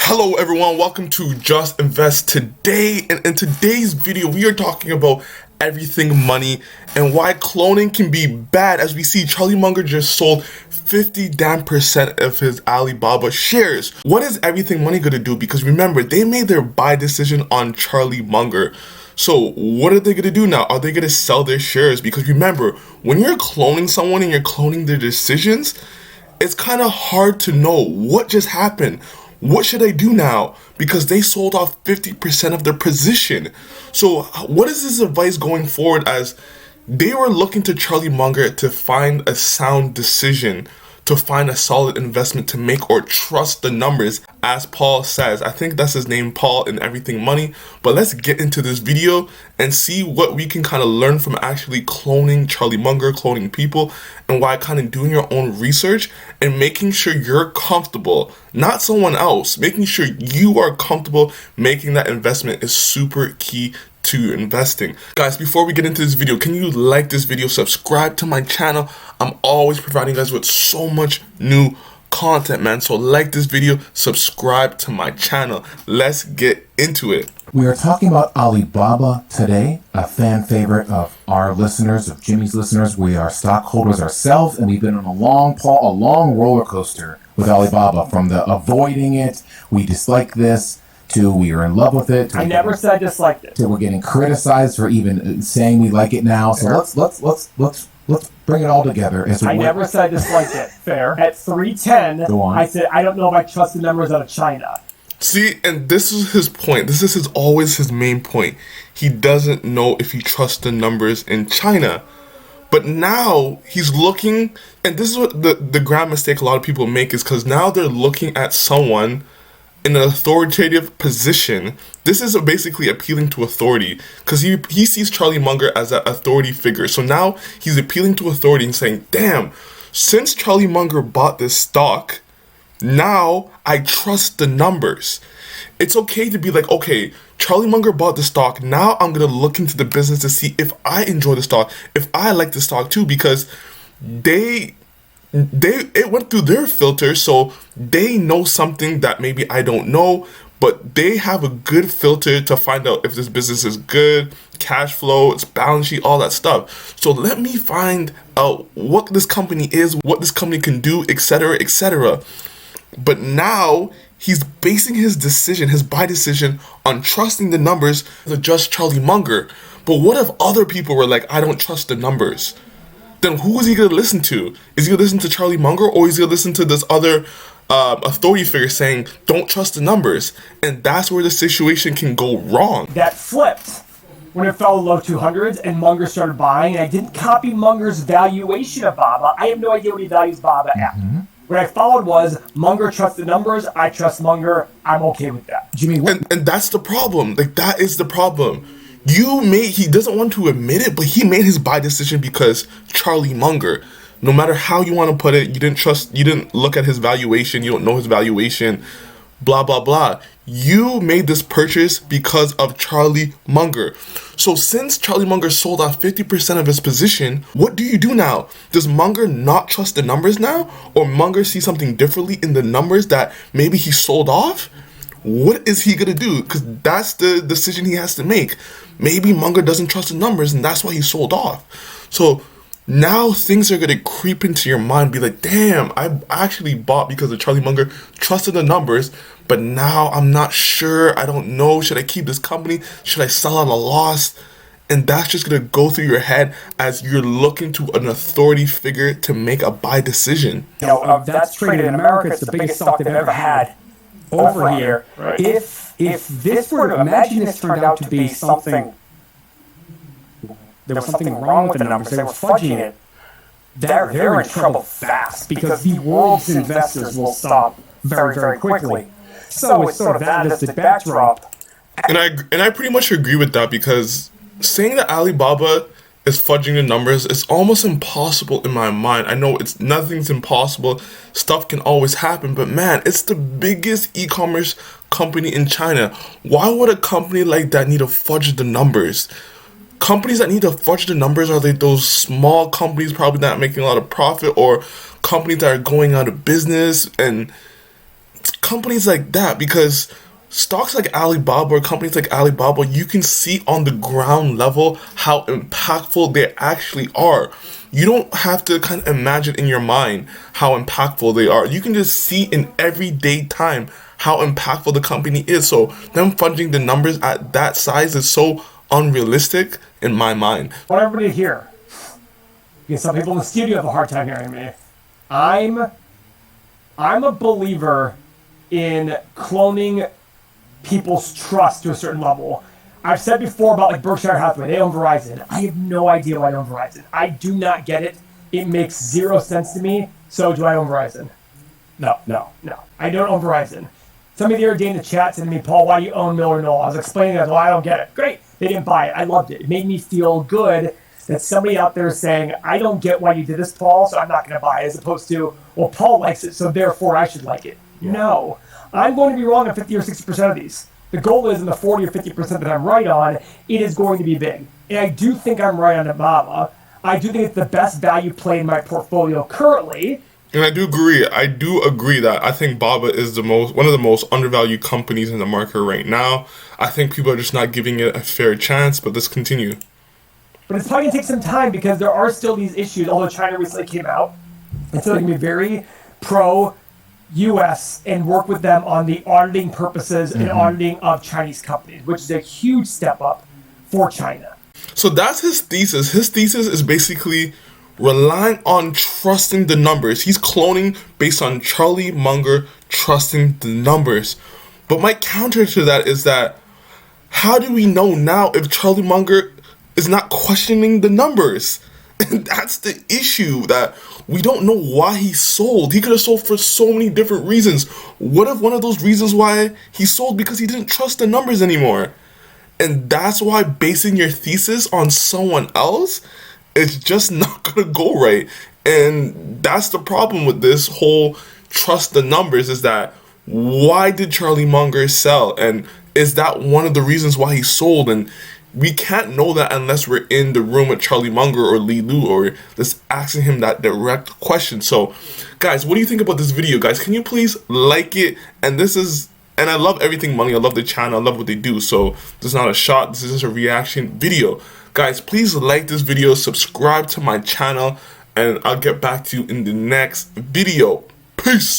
Hello everyone, welcome to Just Invest Today, and in today's video we are talking about everything money and why cloning can be bad. As we see, Charlie Munger just sold 50% of his Alibaba shares. What is everything money gonna do? Because remember, they made their buy decision on Charlie Munger. So what are they gonna do now? Are they gonna sell their shares? Because remember, when you're cloning someone and you're cloning their decisions, it's kind of hard to know what just happened. What should I do now? Because they sold off 50% of their position. So what is this advice going forward, as they were looking to Charlie Munger to find a sound decision, to find a solid investment to make, or trust the numbers, as Paul says. I think that's his name, Paul, in Everything Money. But let's get into this video and see what we can kind of learn from actually cloning Charlie Munger, cloning people, and why kind of doing your own research and making sure you're comfortable, not someone else. Making sure you are comfortable making that investment is super key to investing. Guys, before we get into this video, can you like this video, subscribe to my channel? I'm always providing you guys with so much new content, man. So like this video, subscribe to my channel. Let's get into it. We are talking about Alibaba today, a fan favorite of our listeners, of Jimmy's listeners. We are stockholders ourselves, and we've been on a long roller coaster with Alibaba, from the avoiding it, we dislike this, to we are in love with it. I never said I disliked it. To we're getting criticized for even saying we like it now. So let's bring it all together. I never said I disliked it. Fair. At 310, I said I don't know if I trust the numbers out of China. See, and this is his point. This is always his main point. He doesn't know if he trusts the numbers in China. But now he's looking, and this is what the grand mistake a lot of people make, is because now they're looking at someone in an authoritative position. This is basically appealing to authority, because he sees Charlie Munger as an authority figure. So now he's appealing to authority and saying, damn, since Charlie Munger bought this stock, now I trust the numbers. It's okay to be like, okay, Charlie Munger bought the stock, now I'm gonna look into the business to see if I enjoy the stock, if I like the stock too, because it went through their filter, so they know something that maybe I don't know, but they have a good filter to find out if this business is good, cash flow, its balance sheet, all that stuff. So let me find out what this company is, what this company can do, etc., etc. But now he's basing his decision, his buy decision, on trusting the numbers of just Charlie Munger. But what if other people were like, I don't trust the numbers? Then who is he going to listen to? Is he going to listen to Charlie Munger, or is he going to listen to this other authority figure saying, don't trust the numbers? And that's where the situation can go wrong. That flipped when it fell low 200s and Munger started buying. And I didn't copy Munger's valuation of Baba. I have no idea what he values Baba at. What I followed was, Munger trusts the numbers, I trust Munger, I'm okay with that. Jimmy, and that's the problem. Like, that is the problem. He doesn't want to admit it, but he made his buy decision because Charlie Munger. No matter how you want to put it, you didn't look at his valuation, you don't know his valuation, blah, blah, blah. You made this purchase because of Charlie Munger. So since Charlie Munger sold off 50% of his position, what do you do now? Does Munger not trust the numbers now? Or Munger see something differently in the numbers that maybe he sold off? What is he going to do? Because that's the decision he has to make. Maybe Munger doesn't trust the numbers, and that's why he sold off. So now things are going to creep into your mind, be like, damn, I actually bought because of Charlie Munger, trusted the numbers, but now I'm not sure, I don't know, should I keep this company, should I sell at a loss? And that's just going to go through your head as you're looking to an authority figure to make a buy decision. You know, that's traded in America, it's the biggest stock they've ever had over here. Right. If this were to, imagine this turned out to be something, there was something wrong with the numbers, they were fudging it, they're in trouble fast, because the world's investors will stop very, very quickly. So with sort of that as the backdrop. And I pretty much agree with that, because saying that Alibaba is fudging the numbers is almost impossible in my mind. I know nothing's impossible, stuff can always happen, but man, it's the biggest e-commerce company in China. Why would a company like that need to fudge the numbers? Companies that need to fudge the numbers, are they those small companies probably not making a lot of profit, or companies that are going out of business? And companies like that, because stocks like Alibaba or companies like Alibaba, you can see on the ground level how impactful they actually are. You don't have to kind of imagine in your mind how impactful they are. You can just see in everyday time how impactful the company is. So them fudging the numbers at that size is so unrealistic in my mind. I want everybody to hear, because some people in the studio have a hard time hearing me. I'm a believer in cloning people's trust to a certain level. I've said before about like Berkshire Hathaway, they own Verizon. I have no idea why I own Verizon. I do not get it. It makes zero sense to me. So do I own Verizon? No. I don't own Verizon. Somebody the other day in the chat said to me, Paul, why do you own Miller Knoll? I was explaining that, well, I don't get it. Great. They didn't buy it. I loved it. It made me feel good that somebody out there is saying, I don't get why you did this, Paul, so I'm not going to buy it, as opposed to, well, Paul likes it, so therefore I should like it. Yeah. No. I'm going to be wrong on 50 or 60% of these. The goal is in the 40 or 50% that I'm right on, it is going to be big. And I do think I'm right on Alibaba. I do think it's the best value play in my portfolio currently. And I do agree that I think Baba is one of the most undervalued companies in the market right now. I think people are just not giving it a fair chance, but let's continue. But it's probably going to take some time because there are still these issues, although China recently came out. And so they can be very pro-US and work with them on the auditing purposes and auditing of Chinese companies, which is a huge step up for China. So that's his thesis. His thesis is basically relying on trusting the numbers. He's cloning based on Charlie Munger trusting the numbers. But my counter to that is that how do we know now if Charlie Munger is not questioning the numbers? And that's the issue, that we don't know why he sold. He could have sold for so many different reasons. What if one of those reasons why he sold because he didn't trust the numbers anymore? And that's why basing your thesis on someone else, it's just not gonna go right. And that's the problem with this whole trust the numbers, is that why did Charlie Munger sell? And is that one of the reasons why he sold? And we can't know that unless we're in the room with Charlie Munger or Li Lu, or just asking him that direct question. So guys, what do you think about this video? Guys, can you please like it? And I love Everything Money. I love the channel. I love what they do. So this is not a shot. This is just a reaction video. Guys, please like this video, subscribe to my channel, and I'll get back to you in the next video. Peace.